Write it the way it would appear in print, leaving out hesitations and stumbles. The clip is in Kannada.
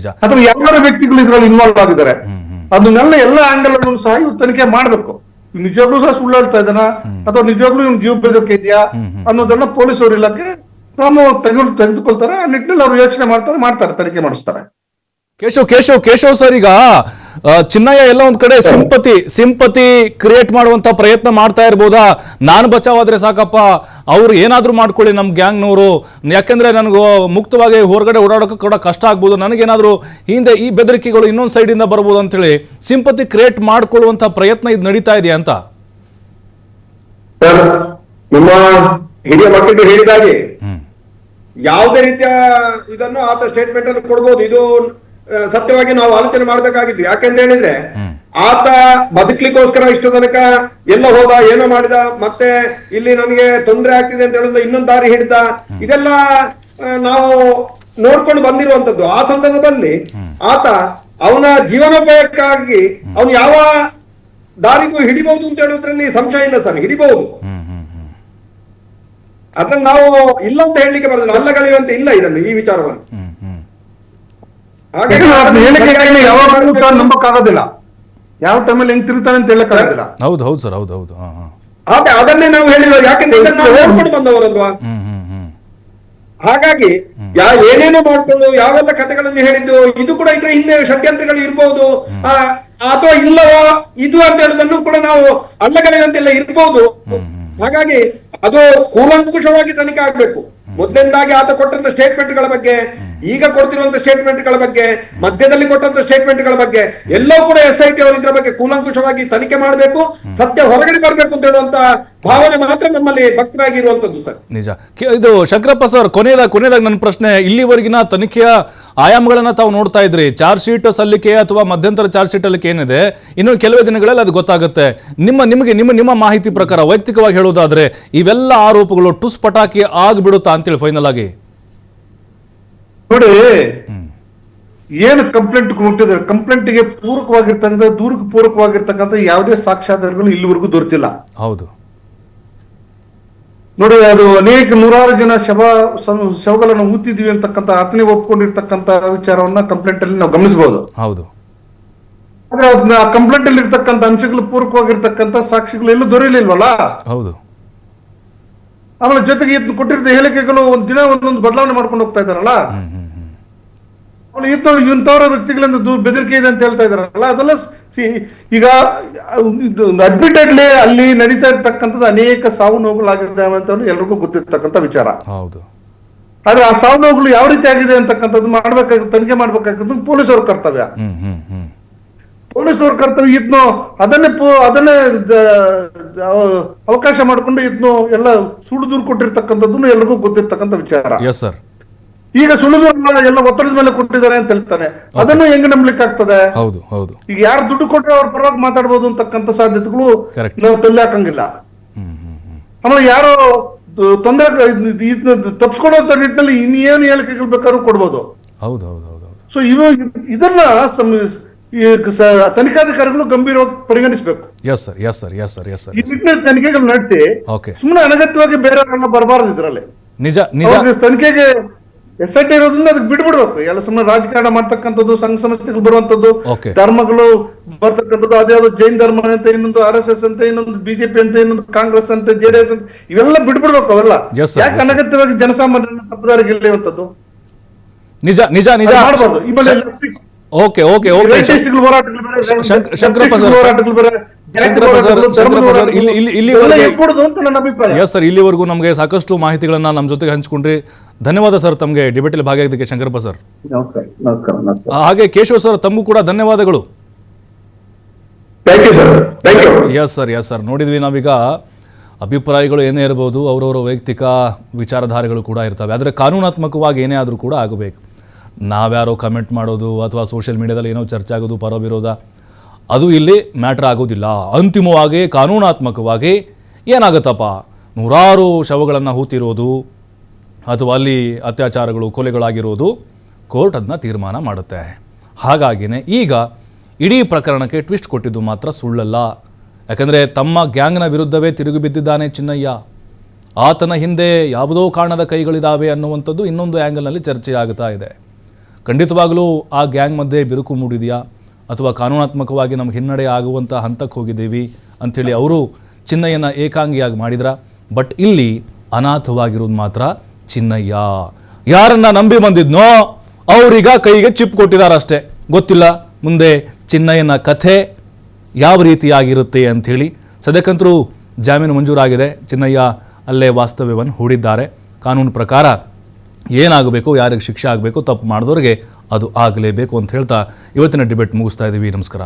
ಅಥವಾ ಯಾವ್ಯಾವ ವ್ಯಕ್ತಿಗಳು ಇದ್ರಲ್ಲಿ ಇನ್ವಾಲ್ವ್ ಆಗಿದ್ದಾರೆ ಅದನ್ನೆಲ್ಲ ಎಲ್ಲ ಆಂಗಲ್ ಅಲ್ಲೂ ಸಹ ಇವ್ರು ತನಿಖೆ ಮಾಡ್ಬೇಕು. ನಿಜವಾಗ್ಲೂ ಸಹ ಸುಳ್ಳು ಹೇಳ್ತಾ ಇದ್ದಾನ ಅಥವಾ ನಿಜವಾಗ್ಲೂ ಇವ್ನು ಜೀವ ಬೆದರಿಕೆ ಇದೆಯಾ ಅನ್ನೋದನ್ನ ಪೊಲೀಸರು ಇಲಾಖೆ ಕ್ರಮ ತೆಗೆದುಕೊಳ್ತಾರೆ. ಆ ನಿಟ್ಟಿನಲ್ಲಿ ಅವ್ರು ಯೋಚನೆ ಮಾಡ್ತಾರೆ, ತನಿಖೆ ಮಾಡಿಸ್ತಾರೆ. ಕೇಶವ್ ಸರ್, ಈಗ ಚಿನ್ನಯ್ಯ ಎಲ್ಲ ಒಂದ್ ಕಡೆ ಸಿಂಪತಿ ಕ್ರಿಯೇಟ್ ಮಾಡುವಂತ ಪ್ರಯತ್ನ ಮಾಡ್ತಾ ಇರ್ಬೋದಾ? ನಾನು ಬಚಾವಾದ್ರೆ ಸಾಕಪ್ಪ, ಅವ್ರು ಏನಾದ್ರೂ ಮಾಡ್ಕೊಳ್ಳಿ ನಮ್ ಗ್ಯಾಂಗ್ನವರು, ಯಾಕೆಂದ್ರೆ ನನಗೂ ಮುಕ್ತವಾಗಿ ಹೊರಗಡೆ ಓಡಾಡೋಕೆ ಕೂಡ ಕಷ್ಟ ಆಗ್ಬೋದು, ನನಗೇನಾದ್ರೂ ಹಿಂದೆ ಈ ಬೆದರಿಕೆಗಳು ಇನ್ನೊಂದ್ ಸೈಡ್ ಇಂದ ಬರ್ಬೋದು ಅಂತ ಹೇಳಿ ಸಿಂಪತಿ ಕ್ರಿಯೇಟ್ ಮಾಡ್ಕೊಳ್ಳುವಂತ ಪ್ರಯತ್ನ ಇದು ನಡೀತಾ ಇದೆಯಾ ಅಂತ? ನಿಮ್ಮ ಹಿರಿಯ ಮಕ್ಕಳು ಹೇಳಿದಾಗೆ ಯಾವುದೇ ರೀತಿಯ ಇದನ್ನು ಆತ ಸ್ಟೇಟ್ಮೆಂಟ್ ಅನ್ನು ಕೊಡ್ಬೋದು. ಇದು ಸತ್ಯವಾಗಿ ನಾವು ಆಲೋಚನೆ ಮಾಡ್ಬೇಕಾಗಿದ್ದು. ಯಾಕೆಂತ ಹೇಳಿದ್ರೆ ಆತ ಬದುಕ್ಲಿಕ್ಕೋಸ್ಕರ ಇಷ್ಟು ತನಕ ಎಲ್ಲ ಹೋದ, ಏನೋ ಮಾಡಿದ, ಮತ್ತೆ ಇಲ್ಲಿ ನನಗೆ ತೊಂದರೆ ಆಗ್ತಿದೆ ಅಂತ ಹೇಳಿದ ಇನ್ನೊಂದು ದಾರಿ ಹಿಡಿದ, ಇದೆಲ್ಲ ನಾವು ನೋಡ್ಕೊಂಡು ಬಂದಿರುವಂತದ್ದು. ಆ ಸಂದರ್ಭದಲ್ಲಿ ಆತ ಅವನ ಜೀವನೋಪಾಯಕ್ಕಾಗಿ ಅವನು ಯಾವ ದಾರಿಗೂ ಹಿಡಿಬಹುದು ಅಂತ ಹೇಳೋದ್ರಲ್ಲಿ ಸಂಶಯ ಇಲ್ಲ ಸರ್, ಹಿಡಿಬಹುದು. ಅದ್ರಲ್ಲಿ ನಾವು ಇಲ್ಲ ಅಂತ ಹೇಳಲಿಕ್ಕೆ ಬರೋದಿಲ್ಲ, ಅಲ್ಲಗಳೆಯುವಂತೆ ಇಲ್ಲ ಇದನ್ನು, ಈ ವಿಚಾರವನ್ನು. ಯಾವಾಗ ನಂಬಕ್ಕಾಗೋದಿಲ್ಲ, ಯಾವ ಟೈಮಲ್ಲಿ ಹೆಂಗ್ ತಿರುಗ್ತಾನೆ ಅಂತ ಹೇಳಕ್ಕಾಗೋದಿಲ್ಲ. ಹೌದು ಸರ್, ಹೌದು. ಅದನ್ನೇ ನಾವು ಹೇಳಿರೋ, ಯಾಕೆಂದ್ರೆ ಇದನ್ನ ನಾವು ನೋಡ್ಕೊಂಡು ಬಂದವರಲ್ವಾ. ಹಾಗಾಗಿ ಏನೇನೋ ಮಾಡ್ಕೊಂಡು ಯಾವೆಲ್ಲ ಕಥೆಗಳನ್ನು ಹೇಳಿದ್ದು, ಇದು ಕೂಡ ಇದರ ಹಿಂದೆ ಷಡ್ಯಂತ್ರಗಳು ಇರ್ಬಹುದು ಅಥವಾ ಇಲ್ಲವೋ ಇದು ಅಂತ ಹೇಳೋದನ್ನು ಕೂಡ ನಾವು ಅಲ್ಲಗಳೆಯುವಂತೆಲ್ಲ ಇರ್ಬಹುದು. ಹಾಗಾಗಿ ಅದು ಕೂಲಂಕುಷವಾಗಿ ತನಿಖೆ ಆಗ್ಬೇಕು. ಮೊದಲನೇದಾಗಿ ಆತ ಕೊಟ್ಟಂತ ಸ್ಟೇಟ್ಮೆಂಟ್ಗಳ ಬಗ್ಗೆ, ಈಗ ಕೊಡ್ತಿರುವಂತ ಸ್ಟೇಟ್ಮೆಂಟ್ಗಳ ಬಗ್ಗೆ, ಮಧ್ಯದಲ್ಲಿ ಕೊಟ್ಟಂತ ಸ್ಟೇಟ್ಮೆಂಟ್ಗಳ ಬಗ್ಗೆ ಎಲ್ಲವೂ ಕೂಡ SIT ಅವರು ಇದ್ರ ಬಗ್ಗೆ ಕೂಲಂಕುಷವಾಗಿ ತನಿಖೆ ಮಾಡಬೇಕು, ಸತ್ಯ ಹೊರಗಡೆ ಬರ್ಬೇಕು ಅಂತ ಹೇಳುವಂತ ಭಾವನೆ ಮಾತ್ರ ನಮ್ಮಲ್ಲಿ ಭಕ್ತರಾಗಿರುವಂತದ್ದು ಸರ್. ನಿಜ. ಇದು ಶಂಕರಪ್ಪ ಸರ್, ಕೊನೆಯದಾಗ ನನ್ನ ಪ್ರಶ್ನೆ, ಇಲ್ಲಿವರೆಗಿನ ತನಿಖೆಯ ಆಯಾಮಗಳನ್ನ ತಾವು ನೋಡ್ತಾ ಇದ್ರಿ. ಚಾರ್ಜ್ ಶೀಟ್ ಸಲ್ಲಿಕೆ ಅಥವಾ ಮಧ್ಯಂತರ ಚಾರ್ಜ್ ಶೀಟ್ ಅಲ್ಲಿ ಏನಿದೆ, ಇನ್ನು ಕೆಲವೇ ದಿನಗಳಲ್ಲಿ ಅದು ಗೊತ್ತಾಗುತ್ತೆ. ನಿಮ್ಮ ಮಾಹಿತಿ ಪ್ರಕಾರ ವೈಯಕ್ತಿಕವಾಗಿ ಹೇಳೋದಾದ್ರೆ ಇವೆಲ್ಲ ಆರೋಪಗಳು ಟುಸ್ ಪಟಾಕಿ ಆಗ್ಬಿಡುತ್ತಾ ಅಂತೇಳಿ ಫೈನಲ್ ಆಗಿ? ನೋಡಿ, ಏನು ಕಂಪ್ಲೇಂಟ್ ಕೊಟ್ಟಿದ್ದಾರೆ, ಕಂಪ್ಲೇಂಟ್ಗೆ ಪೂರಕವಾಗಿರ್ತಕ್ಕಂಥ, ದೂರಕ್ಕೆ ಪೂರಕವಾಗಿರ್ತಕ್ಕಂಥ ಯಾವುದೇ ಸಾಕ್ಷ್ಯಾಧಾರಗಳು ಇಲ್ಲಿವರೆಗೂ ದೊರೆತಿಲ್ಲ. ಹೌದು ನೋಡಿ, ಅದು ಅನೇಕ ನೂರಾರು ಜನ ಶವಗಳನ್ನು ಊತಿದ್ವಿ ಅಂತಕ್ಕಂಥ ಆತನೇ ಒಪ್ಕೊಂಡಿರ್ತಕ್ಕಂಥ ವಿಚಾರವನ್ನ ಕಂಪ್ಲೇಂಟ್ ಅಲ್ಲಿ ನಾವು ಗಮನಿಸಬಹುದು. ಹೌದು. ಆದ್ರೆ ಅದನ್ನ ಕಂಪ್ಲೇಂಟ್ ಅಲ್ಲಿ ಇರ್ತಕ್ಕಂಥ ಅಂಶಗಳು ಪೂರಕವಾಗಿರ್ತಕ್ಕಂಥ ಸಾಕ್ಷಿಗಳು ಎಲ್ಲೂ ದೊರೆಯಲಿಲ್ವಲ್ಲ. ಹೌದು. ಆಮೇಲೆ ಜೊತೆಗೆ ಇದನ್ನ ಕೊಟ್ಟಿದ್ದ ಹೇಳಿಕೆಗಳು ದಿನ ಒಂದೊಂದು ಬದಲಾವಣೆ ಮಾಡ್ಕೊಂಡು ಹೋಗ್ತಾ ಇದಾರಲ್ಲ. ಇಂಥವರ ವ್ಯಕ್ತಿಗಳಿಂದ ಬೆದರಿಕೆ ಇದೆ ಅಂತ ಹೇಳ್ತಾ ಇದಾರಲ್ಲ, ಅದೆಲ್ಲ ಈಗ ಅಡ್ಮಿಟೆಡ್ಲಿ ಅಲ್ಲಿ ನಡೀತಾ ಇರ್ತಕ್ಕಂಥದ್ದು ಅನೇಕ ಸಾವು ನೋವುಗಳಾಗಿದ್ದಾವೆ ಅಂತ ಎಲ್ರಿಗೂ ಗೊತ್ತಿರ್ತಕ್ಕಂಥ ವಿಚಾರ. ಹೌದು. ಆದ್ರೆ ಆ ಸಾವು ನೋವುಗಳು ಯಾವ ರೀತಿ ಆಗಿದೆ ಅಂತಕ್ಕಂಥದ್ದು ತನಿಖೆ ಮಾಡ್ಬೇಕಾಗಿದ್ದು ಪೊಲೀಸವ್ರ ಕರ್ತವ್ಯ. ಪೊಲೀಸವ್ರ ಕರ್ತವ್ಯ ಇದನ್ನು ಅದನ್ನೇ ಅವಕಾಶ ಮಾಡಿಕೊಂಡು ಇದನ್ನು ಎಲ್ಲ ಸುಳ್ಳು ದೂರು ಕೊಟ್ಟಿರ್ತಕ್ಕಂಥದ್ದು ಎಲ್ರಿಗೂ ಗೊತ್ತಿರ್ತಕ್ಕಂಥ ವಿಚಾರ. ಈಗ ಸುಳ್ಳು ದೂರ ಎಲ್ಲ ಒತ್ತಡದ ಮೇಲೆ ಕೊಟ್ಟಿದ್ದಾರೆ ಅಂತ ಹೇಳ್ತಾನೆ, ಅದನ್ನು ಹೆಂಗ್ ನಂಬಲಿಕ್ಕೆ ಆಗ್ತದೆ? ಈಗ ಯಾರು ದುಡ್ಡು ಕೊಟ್ಟರೆ ಅವ್ರ ಪರವಾಗಿ ಮಾತಾಡ್ಬೋದು ಅಂತಕ್ಕಂಥ ಸಾಧ್ಯತೆಗಳು ನಾವು ತಲೆ ಹಾಕಂಗಿಲ್ಲ. ಆಮೇಲೆ ಯಾರೋ ತೊಂದರೆ ತಪ್ಪಿಸ್ಕೊಳ್ಳೋ ನಿಟ್ಟಿನಲ್ಲಿ ಇನ್ನೇನು ಹೇಳಿಕೆಗಳು ಬೇಕಾದ್ರೂ ಕೊಡ್ಬೋದು. ಸೊ ಇದನ್ನ ತನಿಖಾಧಿಕಾರಿಗಳು ಗಂಭೀರವಾಗಿ ಪರಿಗಣಿಸಬೇಕು. ಈ ನಿಟ್ಟಿನಲ್ಲಿ ತನಿಖೆಗಳು ನಡೆಸಿ ಸುಮ್ಮನೆ ಅನಗತ್ಯವಾಗಿ ಬೇರೆಯವರೆಲ್ಲ ಬರಬಾರದು ಇದ್ರಲ್ಲಿ. ತನಿಖೆಗೆ SIT ಇರೋದ್ರಿಂದ ಅದಕ್ಕೆ ಬಿಡ್ಬಿಡ್ಬೇಕು. ಎಲ್ಲ ಸುಮ್ಮನೆ ರಾಜಕಾರಣ ಮಾಡ್ತಕ್ಕಂಥದ್ದು, ಸಂಘ ಸಂಸ್ಥೆಗಳು ಬರುವಂತದ್ದು, ಧರ್ಮಗಳು ಬರ್ತಕ್ಕಂಥದ್ದು, ಅದ್ಯಾವುದು ಜೈನ್ ಧರ್ಮ ಅಂತ, ಇನ್ನೊಂದು RSS ಅಂತ, ಇನ್ನೊಂದು BJP ಅಂತ, ಇನ್ನೊಂದು ಕಾಂಗ್ರೆಸ್ ಅಂತ, JDS ಅಂತ, ಇವೆಲ್ಲ ಬಿಡ್ಬಿಡ್ಬೇಕು. ಅವೆಲ್ಲ ಯಾಕೆ ಅನಗತ್ಯವಾಗಿ ಜನಸಾಮಾನ್ಯರನ್ನ ತಪ್ಪುದಾರಿಗೆ ಎಳೆಯುವಂಥದ್ದು? ಮಾಡಬಾರ್ದು. ಇಲ್ಲಿವರೆಗೂ ನಮಗೆ ಸಾಕಷ್ಟು ಮಾಹಿತಿಗಳನ್ನ ನಮ್ಮ ಜೊತೆಗೆ ಹಂಚಿಕೊಂಡ್ರಿ. ಧನ್ಯವಾದ ಸರ್ ತಮಗೆ ಡಿಬೇಟಲ್ಲಿ ಭಾಗಿಯಾಗಿದ್ದಕ್ಕೆ ಶಂಕರಪ್ಪ ಸರ್. ಹಾಗೆ ಕೇಶವ್ ಸರ್, ತಮಗೂ ಕೂಡ ಧನ್ಯವಾದಗಳು. ಎಸ್ ಸರ್, ನೋಡಿದ್ವಿ ನಾವೀಗ ಅಭಿಪ್ರಾಯಗಳು ಏನೇ ಇರಬಹುದು, ಅವರವರ ವೈಯಕ್ತಿಕ ವಿಚಾರಧಾರೆಗಳು ಕೂಡ ಇರ್ತವೆ. ಆದರೆ ಕಾನೂನಾತ್ಮಕವಾಗಿ ಏನೇ ಆದರೂ ಕೂಡ ಆಗಬೇಕು. ನಾವ್ಯಾರೋ ಕಮೆಂಟ್ ಮಾಡೋದು ಅಥವಾ ಸೋಷಿಯಲ್ ಮೀಡಿಯಾದಲ್ಲಿ ಏನೋ ಚರ್ಚೆ ಆಗೋದು, ಪರ ವಿರೋಧ, ಅದು ಇಲ್ಲಿ ಮ್ಯಾಟ್ರ್ ಆಗೋದಿಲ್ಲ. ಅಂತಿಮವಾಗಿ ಕಾನೂನಾತ್ಮಕವಾಗಿ ಏನಾಗುತ್ತಪ್ಪ, ನೂರಾರು ಶವಗಳನ್ನು ಹೂತಿರೋದು ಅಥವಾ ಅಲ್ಲಿ ಅತ್ಯಾಚಾರಗಳು, ಕೊಲೆಗಳಾಗಿರೋದು ಕೋರ್ಟ್ ಅದನ್ನ ತೀರ್ಮಾನ ಮಾಡುತ್ತೆ. ಹಾಗಾಗಿನೇ ಈಗ ಇಡೀ ಪ್ರಕರಣಕ್ಕೆ ಟ್ವಿಸ್ಟ್ ಕೊಟ್ಟಿದ್ದು ಮಾತ್ರ ಸುಳ್ಳಲ್ಲ. ಯಾಕಂದರೆ ತಮ್ಮ ಗ್ಯಾಂಗ್ನ ವಿರುದ್ಧವೇ ತಿರುಗಿ ಬಿದ್ದಿದ್ದಾನೆ ಚಿನ್ನಯ್ಯ. ಆತನ ಹಿಂದೆ ಯಾವುದೋ ಕಾರಣದ ಕೈಗಳಿದ್ದಾವೆ ಅನ್ನುವಂಥದ್ದು ಇನ್ನೊಂದು ಆ್ಯಂಗಲ್ನಲ್ಲಿ ಚರ್ಚೆ ಆಗ್ತಾ ಇದೆ. ಖಂಡಿತವಾಗಲೂ ಆ ಗ್ಯಾಂಗ್ ಮಧ್ಯೆ ಬಿರುಕು ಮೂಡಿದೆಯಾ ಅಥವಾ ಕಾನೂನಾತ್ಮಕವಾಗಿ ನಮ್ಗೆ ಹಿನ್ನಡೆ ಆಗುವಂಥ ಹಂತಕ್ಕೆ ಹೋಗಿದ್ದೀವಿ ಅಂಥೇಳಿ ಅವರು ಚಿನ್ನಯ್ಯನ ಏಕಾಂಗಿಯಾಗಿ ಮಾಡಿದ್ರ. ಬಟ್ ಇಲ್ಲಿ ಅನಾಥವಾಗಿರೋದು ಮಾತ್ರ ಚಿನ್ನಯ್ಯ. ಯಾರನ್ನ ನಂಬಿ ಬಂದಿದ್ನೋ ಅವ್ರೀಗ ಕೈಗೆ ಚಿಪ್ ಕೊಟ್ಟಿದ್ದಾರೆ ಅಷ್ಟೇ. ಗೊತ್ತಿಲ್ಲ ಮುಂದೆ ಚಿನ್ನಯ್ಯನ ಕಥೆ ಯಾವ ರೀತಿಯಾಗಿರುತ್ತೆ ಅಂಥೇಳಿ. ಸದ್ಯಕ್ಕಂತರೂ ಜಾಮೀನು ಮಂಜೂರಾಗಿದೆ. ಚಿನ್ನಯ್ಯ ಅಲ್ಲೇ ವಾಸ್ತವ್ಯವನ್ನು ಹೂಡಿದ್ದಾರೆ. ಕಾನೂನು ಪ್ರಕಾರ ಏನಾಗಬೇಕು, ಯಾರಿಗೆ ಶಿಕ್ಷೆ ಆಗಬೇಕು, ತಪ್ಪು ಮಾಡಿದವ್ರಿಗೆ ಅದು ಆಗಲೇಬೇಕು ಅಂತ ಹೇಳ್ತಾ ಇವತ್ತಿನ ಡಿಬೇಟ್ ಮುಗಿಸ್ತಾ ಇದ್ದೀವಿ. ನಮಸ್ಕಾರ.